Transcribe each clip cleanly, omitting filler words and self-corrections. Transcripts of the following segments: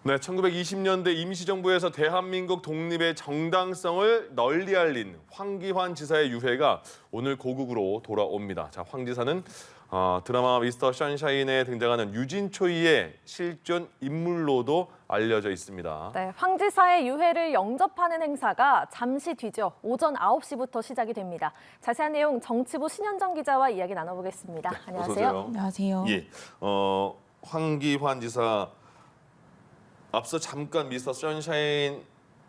네, 1920년대 임시정부에서 대한민국 독립의 정당성을 널리 알린 황기환 지사의 유해가 오늘 고국으로 돌아옵니다. 자, 황 지사는 드라마 미스터 션샤인에 등장하는 유진초이의 실존 인물로도 알려져 있습니다. 네, 황 지사의 유해를 영접하는 행사가 잠시 뒤죠. 오전 9시부터 시작이 됩니다. 자세한 내용 정치부 신현정 기자와 이야기 나눠보겠습니다. 네, 안녕하세요. 어서 오세요. 안녕하세요. 예, 황기환 지사 앞서 잠깐 미스터 션샤인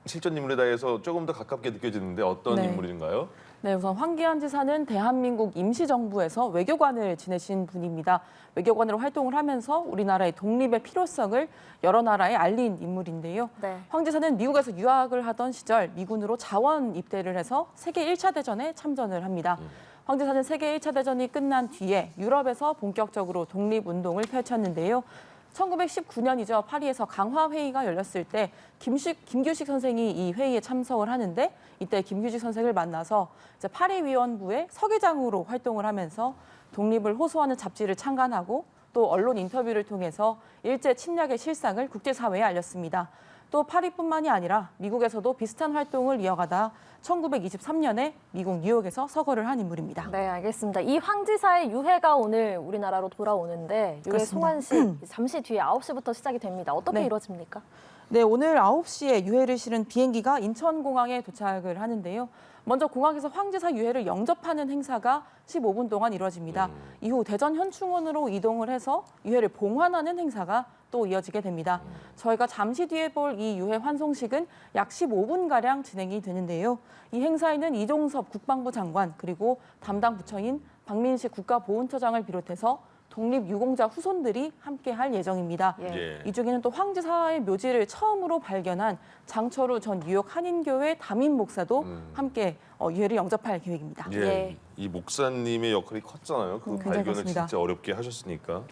실존 인물에 대해서 조금 더 가깝게 느껴지는데 어떤 네. 인물인가요? 네, 우선 황기환 지사는 대한민국 임시정부에서 외교관을 지내신 분입니다. 외교관으로 활동을 하면서 우리나라의 독립의 필요성을 여러 나라에 알린 인물인데요. 네. 황 지사는 미국에서 유학을 하던 시절 미군으로 자원 입대를 해서 세계 1차 대전에 참전을 합니다. 황 지사는 세계 1차 대전이 끝난 뒤에 유럽에서 본격적으로 독립운동을 펼쳤는데요. 1919년이죠. 파리에서 강화회의가 열렸을 때 김규식 선생이 이 회의에 참석을 하는데 이때 김규식 선생을 만나서 이제 파리위원부의 서기장으로 활동을 하면서 독립을 호소하는 잡지를 창간하고 또 언론 인터뷰를 통해서 일제 침략의 실상을 국제사회에 알렸습니다. 또 파리뿐만이 아니라 미국에서도 비슷한 활동을 이어가다 1923년에 미국 뉴욕에서 서거를 한 인물입니다. 네, 알겠습니다. 이 황 지사의 유해가 오늘 우리나라로 돌아오는데 유해 그렇습니다. 송환식 잠시 뒤에 9시부터 시작이 됩니다. 어떻게 네. 이루어집니까? 네, 오늘 9시에 유해를 실은 비행기가 인천공항에 도착을 하는데요. 먼저 공항에서 황 지사 유해를 영접하는 행사가 15분 동안 이루어집니다. 이후 대전 현충원으로 이동을 해서 유해를 봉환하는 행사가 또 이어지게 됩니다. 저희가 잠시 뒤에 볼 이 유해 환송식은 약 15분가량 진행이 되는데요. 이 행사에는 이종섭 국방부 장관 그리고 담당 부처인 박민식 국가보훈처장을 비롯해서 독립유공자 후손들이 함께할 예정입니다. 예. 이 중에는 또 황 지사의 묘지를 처음으로 발견한 장철우 전 뉴욕 한인교회 담임 목사도 함께 유해를 영접할 계획입니다. 예, 예. 이 목사님의 역할이 컸잖아요. 그 굉장히 발견을 컸습니다. 진짜 어렵게 하셨으니까.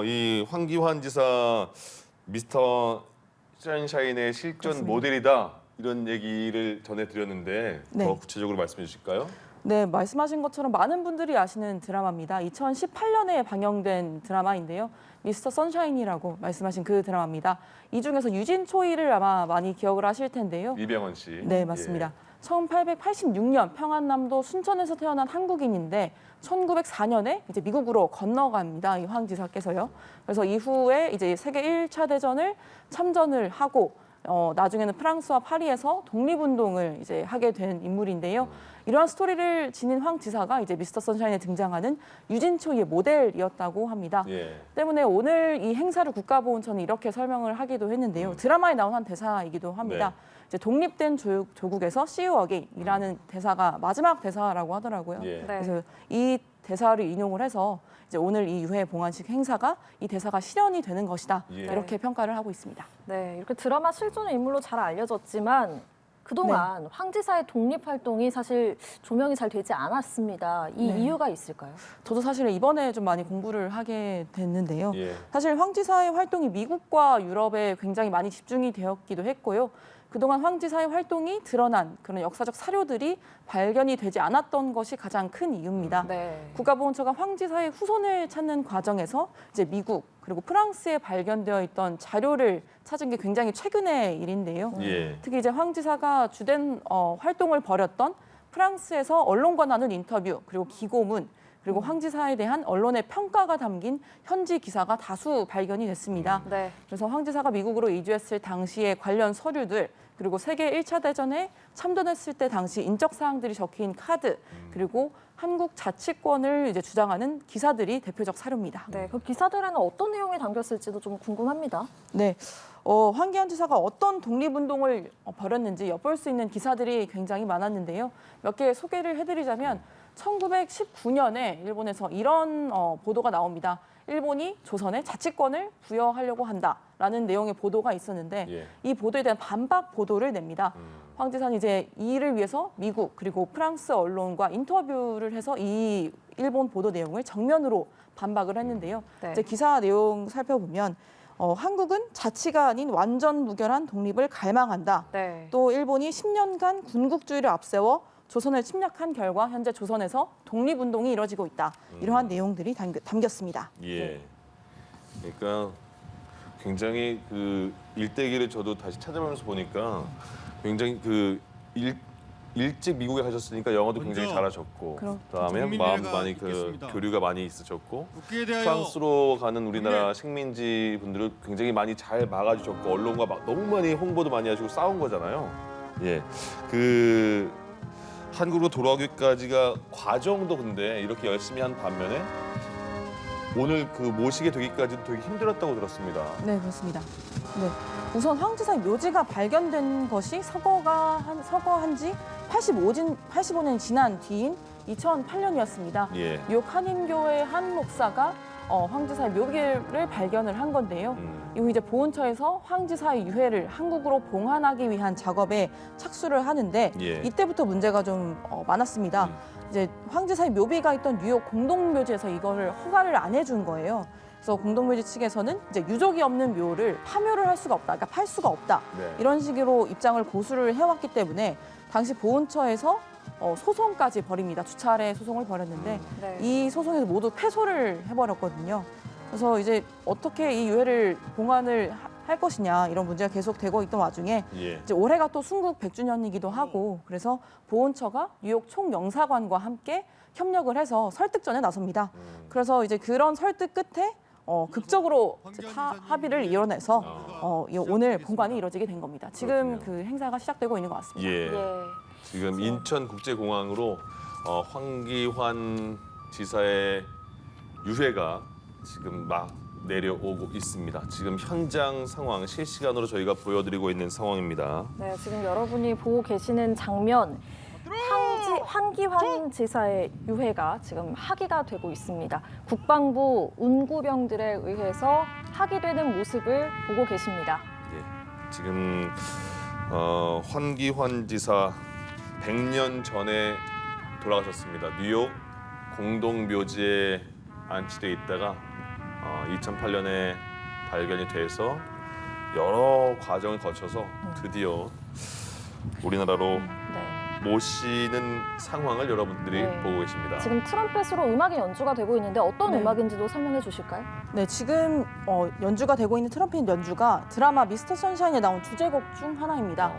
이 황기환 지사 미스터 션샤인의 실존 그렇습니다. 모델이다 이런 얘기를 전해드렸는데 네. 더 구체적으로 말씀해 주실까요? 네, 말씀하신 것처럼 많은 분들이 아시는 드라마입니다. 2018년에 방영된 드라마인데요. 미스터 선샤인이라고 말씀하신 그 드라마입니다. 이 중에서 유진초이를 아마 많이 기억을 하실 텐데요. 이병헌 씨. 네, 맞습니다. 1886년 평안남도 순천에서 태어난 한국인인데 1904년에 이제 미국으로 건너갑니다. 이 황 지사께서요. 그래서 이후에 이제 세계 1차 대전을 참전을 하고 나중에는 프랑스와 파리에서 독립운동을 이제 하게 된 인물인데요. 이러한 스토리를 지닌 황 지사가 이제 미스터 선샤인에 등장하는 유진초이의 모델이었다고 합니다. 예. 때문에 오늘 이 행사를 국가보훈처는 이렇게 설명을 하기도 했는데요. 드라마에 나온 한 대사이기도 합니다. 네. 이제 독립된 조국에서 See you again이라는 대사가 마지막 대사라고 하더라고요. 예. 네. 그래서 이 대사를 인용을 해서 이제 오늘 이 유해 봉환식 행사가 이 대사가 실현이 되는 것이다. 예. 이렇게 평가를 하고 있습니다. 네, 이렇게 드라마 실존 인물로 잘 알려졌지만 그동안 황 지사의 독립 활동이 사실 조명이 잘 되지 않았습니다. 이 네. 이유가 있을까요? 저도 사실 이번에 좀 많이 공부를 하게 됐는데요. 예. 사실 황 지사의 활동이 미국과 유럽에 굉장히 많이 집중이 되었기도 했고요. 그동안 황 지사의 활동이 드러난 그런 역사적 사료들이 발견이 되지 않았던 것이 가장 큰 이유입니다. 네. 국가보훈처가 황 지사의 후손을 찾는 과정에서 이제 미국 그리고 프랑스에 발견되어 있던 자료를 찾은 게 굉장히 최근의 일인데요. 예. 특히 이제 황 지사가 주된 활동을 벌였던 프랑스에서 언론과 나눈 인터뷰 그리고 기고문 그리고 황 지사에 대한 언론의 평가가 담긴 현지 기사가 다수 발견이 됐습니다. 네. 그래서 황 지사가 미국으로 이주했을 당시의 관련 서류들 그리고 세계 1차 대전에 참전했을 때 당시 인적 사항들이 적힌 카드 그리고 한국 자치권을 이제 주장하는 기사들이 대표적 사료입니다. 네, 그 기사들에는 어떤 내용이 담겼을지도 좀 궁금합니다. 네, 황기환 지사가 어떤 독립운동을 벌였는지 엿볼 수 있는 기사들이 굉장히 많았는데요. 몇 개 소개를 해드리자면 1919년에 일본에서 이런 보도가 나옵니다. 일본이 조선에 자치권을 부여하려고 한다라는 내용의 보도가 있었는데 예. 이 보도에 대한 반박 보도를 냅니다. 황 지사는 이제 이 일을 위해서 미국 그리고 프랑스 언론과 인터뷰를 해서 이 일본 보도 내용을 정면으로 반박을 했는데요. 네. 이제 기사 내용 살펴보면 한국은 자치가 아닌 완전 무결한 독립을 갈망한다. 네. 또 일본이 10년간 군국주의를 앞세워 조선을 침략한 결과 현재 조선에서 독립운동이 이뤄지고 있다. 이러한 내용들이 담겼습니다. 예. 그러니까 굉장히 그 일대기를 저도 다시 찾아보면서 보니까 굉장히 일찍 미국에 가셨으니까 영어도 굉장히 잘하셨고 그다음에 많이 교류가 많이 있으셨고 프랑스로 가는 우리나라 식민지 분들을 굉장히 많이 잘 막아주셨고 언론과 너무 많이 홍보도 많이 하시고 싸운 거잖아요. 예, 한국으로 돌아오기까지가 과정도 근데 이렇게 열심히 한 반면에 오늘 모시게 되기까지도 되게 힘들었다고 들었습니다. 네, 그렇습니다. 네. 우선 황지사의 묘지가 발견된 것이 서거한 지 85년이 지난 뒤인 2008년이었습니다. 예. 뉴욕 한인교회 한 목사가 황지사의 묘기를 발견을 한 건데요. 이후 이제 보훈처에서 황지사의 유해를 한국으로 봉환하기 위한 작업에 착수를 하는데 예. 이때부터 문제가 좀 많았습니다. 이제 황지사의 묘비가 있던 뉴욕 공동묘지에서 이거를 허가를 안 해준 거예요. 그래서 공동묘지 측에서는 이제 유족이 없는 묘를 파묘를 할 수가 없다, 그러니까 팔 수가 없다 네. 이런 식으로 입장을 고수를 해왔기 때문에 당시 보훈처에서 소송까지 벌입니다. 주차례 소송을 벌였는데 네. 이 소송에서 모두 패소를 해버렸거든요. 그래서 이제 어떻게 이 유해를 봉환을 할 것이냐 이런 문제가 계속되고 있던 와중에 예. 이제 올해가 또 순국 100주년이기도 하고 그래서 보훈처가 뉴욕 총영사관과 함께 협력을 해서 설득전에 나섭니다. 그래서 이제 그런 설득 끝에 극적으로 이제 합의를 이뤄내서 오늘 봉관이 이뤄지게 된 겁니다. 지금 그렇군요. 그 행사가 시작되고 있는 것 같습니다. 예. 예. 지금 인천국제공항으로 황기환 지사의 유해가 지금 막 내려오고 있습니다. 지금 현장 상황 실시간으로 저희가 보여드리고 있는 상황입니다. 네, 지금 여러분이 보고 계시는 장면, 황기환 지사의 유해가 지금 하기가 되고 있습니다. 국방부 운구병들에 의해서 하기되는 모습을 보고 계십니다. 예. 지금 황기환 지사 100년 전에 돌아가셨습니다. 뉴욕 공동묘지에 안치돼 있다가 2008년에 발견이 돼서 여러 과정을 거쳐서 드디어 우리나라로 네. 모시는 상황을 여러분들이 네. 보고 계십니다. 지금 트럼펫으로 음악이 연주가 되고 있는데 어떤 네. 음악인지도 설명해 주실까요? 네, 지금 연주가 되고 있는 트럼펫 연주가 드라마 미스터 선샤인에 나온 주제곡 중 하나입니다.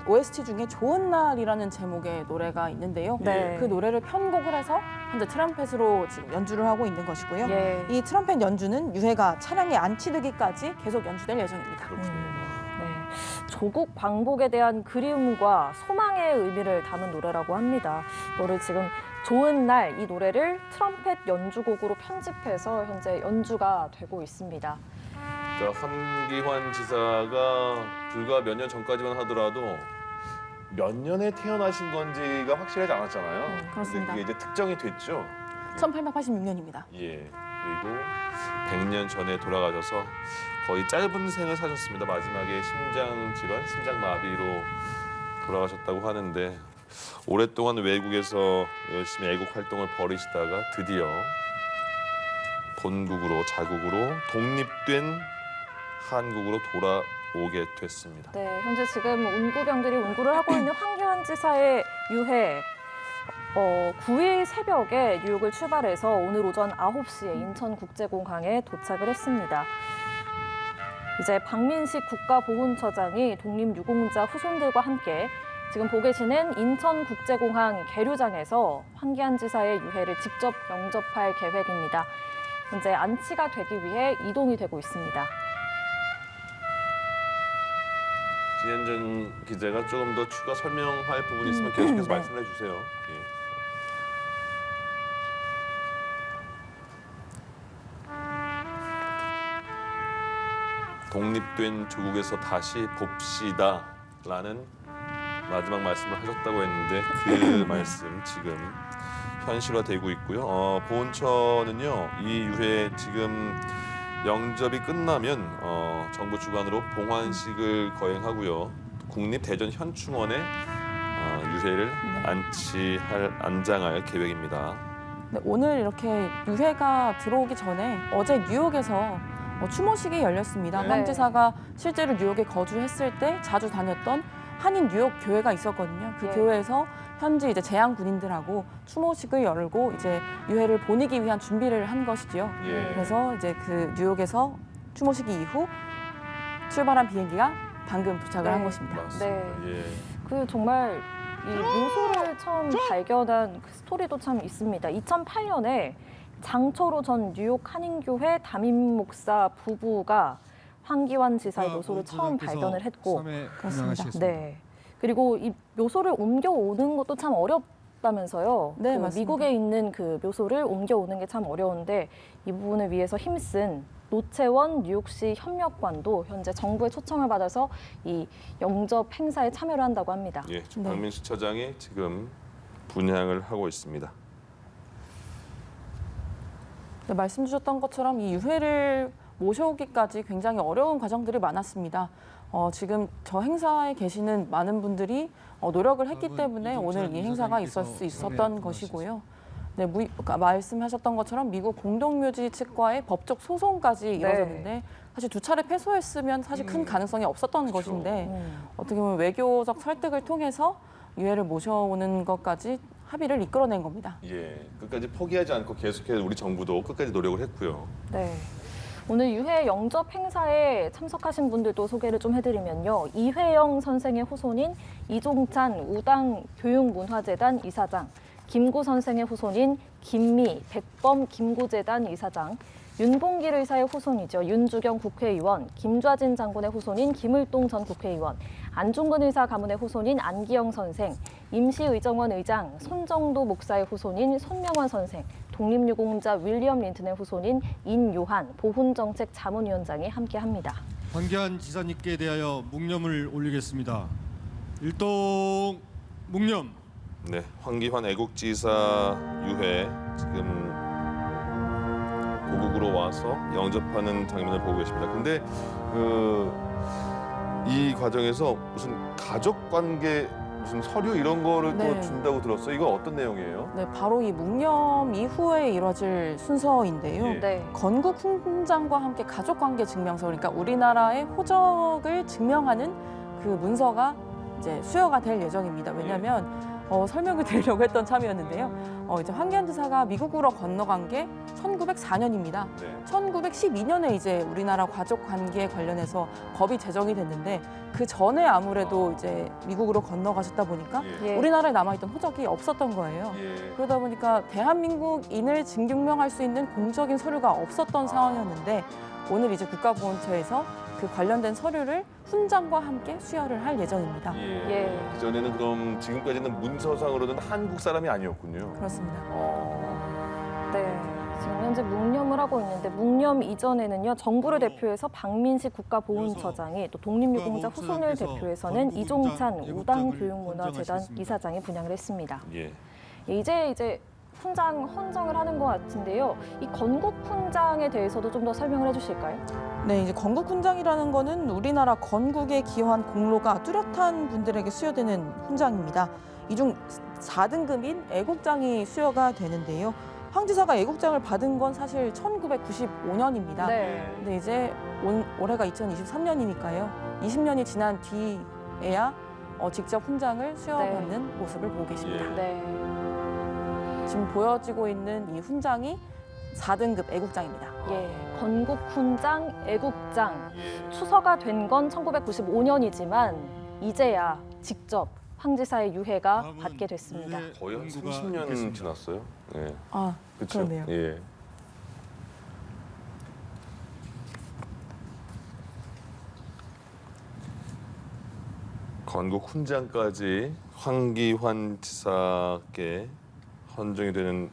OST 중에 좋은 날이라는 제목의 노래가 있는데요. 네. 그 노래를 편곡을 해서 현재 트럼펫으로 지금 연주를 하고 있는 것이고요. 예. 이 트럼펫 연주는 유해가 차량에 안치되기까지 계속 연주될 예정입니다. 그렇군요. 네. 조국 방복에 대한 그리움과 소망의 의미를 담은 노래라고 합니다. 노래 지금 좋은 날 이 노래를 트럼펫 연주곡으로 편집해서 현재 연주가 되고 있습니다. 자, 황기환 지사가 불과 몇 년 전까지만 하더라도 몇 년에 태어나신 건지가 확실하지 않았잖아요. 그렇습니다. 근데 그게 이제 특정이 됐죠. 1886년입니다. 예. 그리고 100년 전에 돌아가셔서 거의 짧은 생을 사셨습니다. 마지막에 심장 질환, 심장 마비로 돌아가셨다고 하는데 오랫동안 외국에서 열심히 애국 활동을 벌이시다가 드디어 본국으로 자국으로 독립된 한국으로 돌아오게 됐습니다. 네, 현재 지금 운구병들이 운구를 하고 있는 황기환 지사의 유해 9일 새벽에 뉴욕을 출발해서 오늘 오전 9시에 인천국제공항에 도착을 했습니다. 이제 박민식 국가보훈처장이 독립유공자 후손들과 함께 지금 보고 계시는 인천국제공항 계류장에서 황기환 지사의 유해를 직접 영접할 계획입니다. 현재 안치가 되기 위해 이동이 되고 있습니다. 지현준 기자가 조금 더 추가 설명할 부분이 있으면 계속해서 네. 말씀해 주세요. 예. 독립된 조국에서 다시 봅시다라는 마지막 말씀을 하셨다고 했는데 그 말씀 지금 현실화되고 있고요. 보훈처는요 이 유해 지금 영접이 끝나면 정부 주관으로 봉환식을 거행하고요. 국립대전 현충원에 유해를 안장할 계획입니다. 네, 오늘 이렇게 유해가 들어오기 전에 어제 뉴욕에서 추모식이 열렸습니다. 네. 황 지사가 실제로 뉴욕에 거주했을 때 자주 다녔던 한인 뉴욕 교회가 있었거든요. 그 예. 교회에서 현지 이제 재향 군인들하고 추모식을 열고 이제 유해를 보내기 위한 준비를 한 것이지요. 예. 그래서 이제 그 뉴욕에서 추모식 이후 출발한 비행기가 방금 도착을 한 네. 것입니다. 맞습니다. 네. 예. 그 정말 이 묘소를 처음 발견한 그 스토리도 참 있습니다. 2008년에 장철호 전 뉴욕 한인교회 담임 목사 부부가 황기환 지사의 묘소를 처음 발견을 했고, 그렇습니다. 네. 그리고 이 묘소를 옮겨오는 것도 참 어렵다면서요. 네, 그 맞습니다. 미국에 있는 그 묘소를 옮겨오는 게 참 어려운데 이 부분을 위해서 힘쓴 노채원 뉴욕시 협력관도 현재 정부의 초청을 받아서 이 영접 행사에 참여를 한다고 합니다. 예, 네. 박민수 처장이 지금 분향을 하고 있습니다. 네, 말씀 주셨던 것처럼 이 유해를 모셔오기까지 굉장히 어려운 과정들이 많았습니다. 지금 저 행사에 계시는 많은 분들이 노력을 했기 때문에 오늘 이 행사가 있을 수 있었던 것이고요. 네, 말씀하셨던 것처럼 미국 공동묘지 측과의 법적 소송까지 이뤄졌는데 사실 두 차례 패소했으면 사실 큰 가능성이 없었던 것인데 어떻게 보면 외교적 설득을 통해서 유해를 모셔오는 것까지 합의를 이끌어낸 겁니다. 예, 끝까지 포기하지 않고 계속해서 우리 정부도 끝까지 노력을 했고요. 네. 오늘 유해 영접 행사에 참석하신 분들도 소개를 좀 해드리면요. 이회영 선생의 후손인 이종찬 우당 교육문화재단 이사장, 김구 선생의 후손인 김미 백범 김구재단 이사장, 윤봉길 의사의 후손이죠. 윤주경 국회의원, 김좌진 장군의 후손인 김을동 전 국회의원, 안중근 의사 가문의 후손인 안기영 선생, 임시의정원 의장 손정도 목사의 후손인 손명환 선생, 독립유공자 윌리엄 린튼의 후손인 인요한 보훈정책 자문위원장이 함께합니다. 황기환 지사님께 대하여 묵념을 올리겠습니다. 일동 묵념. 네, 황기환 애국지사 유해 지금 고국으로 와서 영접하는 장면을 보고 계십니다. 근데 이 과정에서 무슨 가족 관계 무슨 서류 이런 거를 네. 또 준다고 들었어요. 이거 어떤 내용이에요? 네, 바로 이 묵념 이후에 이뤄질 순서인데요. 예. 네. 건국 훈장과 함께 가족관계 증명서, 그러니까 우리나라의 호적을 증명하는 그 문서가 이제 수여가 될 예정입니다. 왜냐하면 설명을 드리려고 했던 참이었는데요. 이제 황기환 지사가 미국으로 건너간 게 1904년입니다. 네. 1912년에 이제 우리나라 가족 관계에 관련해서 법이 제정이 됐는데 그 전에 아무래도 이제 미국으로 건너가셨다 보니까 예. 예. 우리나라에 남아있던 호적이 없었던 거예요. 예. 그러다 보니까 대한민국인을 증명할 수 있는 공적인 서류가 없었던 상황이었는데 오늘 이제 국가보훈처에서 그 관련된 서류를 훈장과 함께 수여를 할 예정입니다. 예. 예. 그전에는 그럼 지금까지는 문서상으로는 한국 사람이 아니었군요. 그렇습니다. 네. 지금 현재 묵념을 하고 있는데 묵념 이전에는요 정부를 대표해서 박민식 국가보훈처장이 또 독립유공자 후손을 대표해서는 이종찬 우당교육문화재단 이사장이 분양을 했습니다. 예. 이제 훈장 헌정을 하는 것 같은데요. 이 건국 훈장에 대해서도 좀 더 설명을 해주실까요? 네, 이제 건국 훈장이라는 거는 우리나라 건국에 기여한 공로가 뚜렷한 분들에게 수여되는 훈장입니다. 이 중 4등급인 애국장이 수여가 되는데요. 황 지사가 애국장을 받은 건 사실 1995년입니다. 네. 근데 이제 올해가 2023년이니까요. 20년이 지난 뒤에야 직접 훈장을 수여받는 모습을 보고 계십니다. 예. 네. 지금 보여지고 있는 이 훈장이 4등급 애국장입니다. 예. 건국 훈장, 애국장. 예. 추서가 된 건 1995년이지만 이제야 직접 황 지사의 유해가 받게 됐습니다. 거의 한 30년 지났어요. 예. 아, 그렇죠. 그러네요. 예. 건국 훈장까지 황기환 지사께 헌정이 되는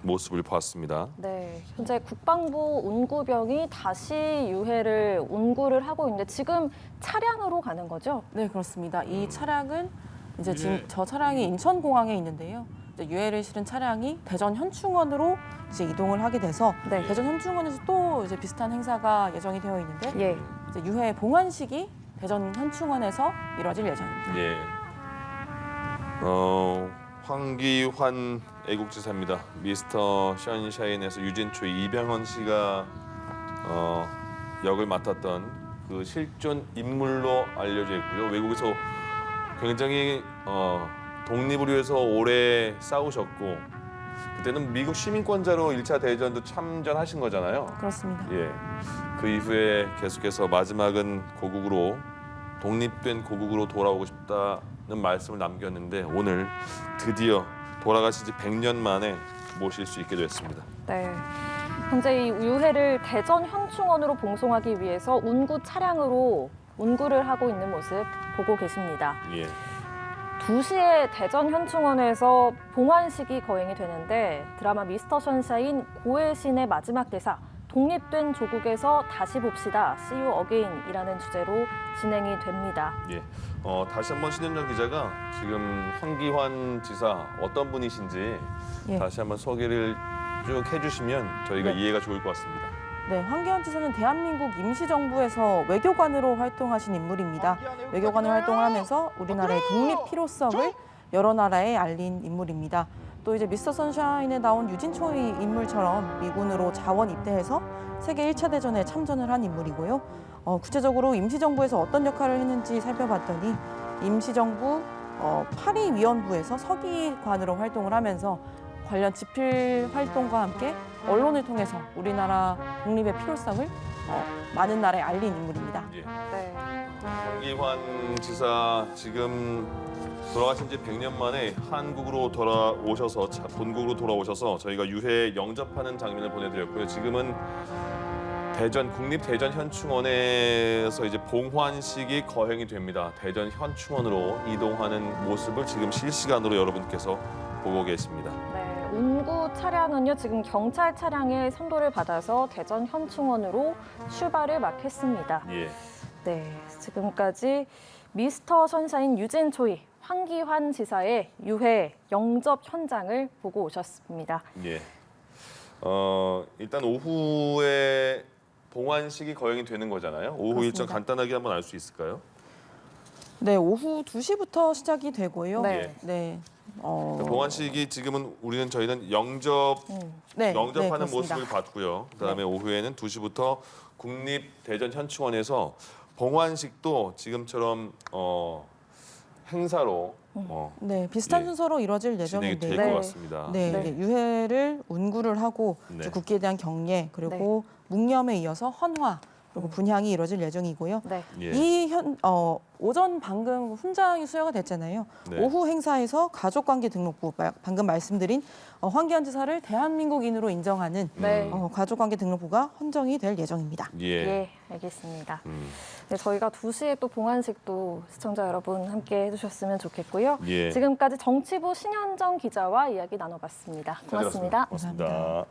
모습을 봤습니다. 네, 현재 국방부 운구병이 다시 유해를 운구를 하고 있는데 지금 차량으로 가는 거죠? 네, 그렇습니다. 이 차량은 이제 지금 저 차량이 인천공항에 있는데요. 이제 유해를 실은 차량이 대전 현충원으로 이제 이동을 하게 돼서 네. 대전 현충원에서 또 이제 비슷한 행사가 예정이 되어 있는데 예. 이제 유해 봉환식이 대전 현충원에서 이뤄질 예정입니다. 예. 황기환 애국지사입니다. 미스터 션샤인에서 유진초 이병헌 씨가 역을 맡았던 그 실존 인물로 알려져 있고요. 외국에서 굉장히 독립을 위해서 오래 싸우셨고 그때는 미국 시민권자로 1차 대전도 참전하신 거잖아요. 그렇습니다. 예. 그 이후에 계속해서 마지막은 독립된 고국으로 돌아오고 싶다는 말씀을 남겼는데 오늘 드디어 돌아가신 지 100년 만에 모실 수 있게 됐습니다. 네. 현재 이 유해를 대전 현충원으로 봉송하기 위해서 운구 차량으로 운구를 하고 있는 모습 보고 계십니다. 예. 2시에 대전 현충원에서 봉환식이 거행이 되는데 드라마 미스터 선샤인 고해신의 마지막 대사 독립된 조국에서 다시 봅시다, See you again이라는 주제로 진행이 됩니다. 예. 다시 한번 신현정 기자가 지금 황기환 지사 어떤 분이신지 예. 다시 한번 소개를 쭉 해주시면 저희가 네. 이해가 좋을 것 같습니다. 네, 황기현 지사는 대한민국 임시정부에서 외교관으로 활동하신 인물입니다. 외교관으로 활동을 하면서 우리나라의 독립 필요성을 여러 나라에 알린 인물입니다. 또 이제 미스터 선샤인에 나온 유진초이 인물처럼 미군으로 자원 입대해서 세계 1차 대전에 참전을 한 인물이고요. 구체적으로 임시정부에서 어떤 역할을 했는지 살펴봤더니 임시정부 파리위원부에서 서기관으로 활동을 하면서 관련 집필 활동과 함께 언론을 통해서 우리나라 독립의 필요성을 많은 나라에 알린 인물입니다. 예. 네. 황기환 지사 지금 돌아가신 지 100년 만에 한국으로 돌아오셔서 본국으로 돌아오셔서 저희가 유해 영접하는 장면을 보내드렸고요. 지금은 국립대전 현충원에서 이제 봉환식이 거행이 됩니다. 대전 현충원으로 이동하는 모습을 지금 실시간으로 여러분께서 보고 계십니다. 네, 운구 차량은요 지금 경찰 차량의 선도를 받아서 대전 현충원으로 출발을 막 했습니다. 예. 네, 지금까지 미스터 선샤인 유진초이 황기환 지사의 유해 영접 현장을 보고 오셨습니다. 예. 일단 오후에 봉환식이 거행이 되는 거잖아요. 오후 그렇습니다. 일정 간단하게 한번 알 수 있을까요? 네, 오후 2시부터 시작이 되고요. 네. 네. 봉환식이 지금은 저희는 네, 영접하는 네, 모습을 그렇습니다. 봤고요. 그다음에 오후에는 2시부터 국립대전현충원에서 봉환식도 지금처럼 행사로 네, 비슷한 예. 순서로 이뤄질 진행이 예정인데요. 될 것 네. 같습니다. 네, 네. 이제 유해를 운구를 하고 네. 이제 국기에 대한 경례 그리고 묵념에 이어서 헌화 그리고 분향이 이뤄질 예정이고요. 네, 예. 오전 방금 훈장이 수여가 됐잖아요. 네. 오후 행사에서 가족관계 등록부 방금 말씀드린 황기현 지사를 대한민국인으로 인정하는 네. 가족관계 등록부가 헌정이 될 예정입니다. 예. 예, 알겠습니다. 네, 저희가 2시에 또 봉환식도 시청자 여러분 함께 해주셨으면 좋겠고요. 예. 지금까지 정치부 신현정 기자와 이야기 나눠봤습니다. 고맙습니다. 고맙습니다.